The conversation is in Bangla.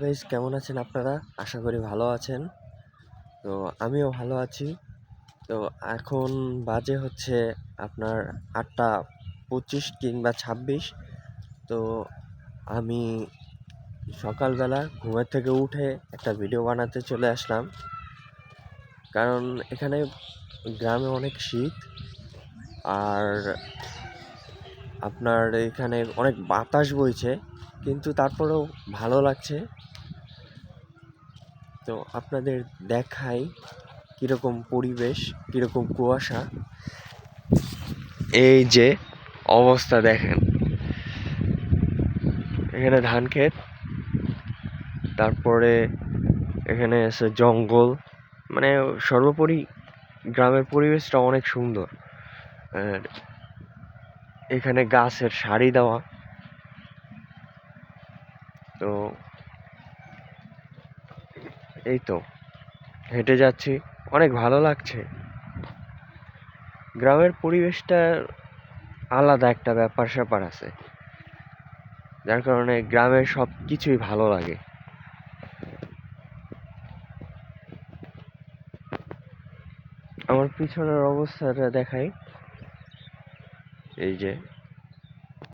গাইস, কেমন আছেন আপনারা? আশা করি ভালো আছেন। তো আমিও ভালো আছি। তো এখন বাজে হচ্ছে আপনার 8টা 25 কিংবা 26। তো আমি সকালবেলা ঘুমের থেকে উঠে একটা ভিডিও বানাতে চলে আসলাম, কারণ এখানে গ্রামে অনেক শীত, আর আপনার এখানে অনেক বাতাস বইছে, কিন্তু তারপরেও ভালো লাগছে। তো আপনাদের দেখাই কীরকম পরিবেশ, কীরকম কুয়াশা। এই যে অবস্থা দেখেন, এখানে ধান ক্ষেত, তারপরে এখানে আছে জঙ্গল, মানে সর্বোপরি গ্রামের পরিবেশটা অনেক সুন্দর। আর এখানে গাছের সারি দেওয়া। তো এই তো হেঁটে যাচ্ছি, অনেক ভালো লাগছে। গ্রামের পরিবেশটা আলাদা একটা ব্যাপার স্যাপার আছে, যার কারণে গ্রামের সব কিছুই ভালো লাগে। আমার পিছনের অবস্থাটা দেখাই, এই যে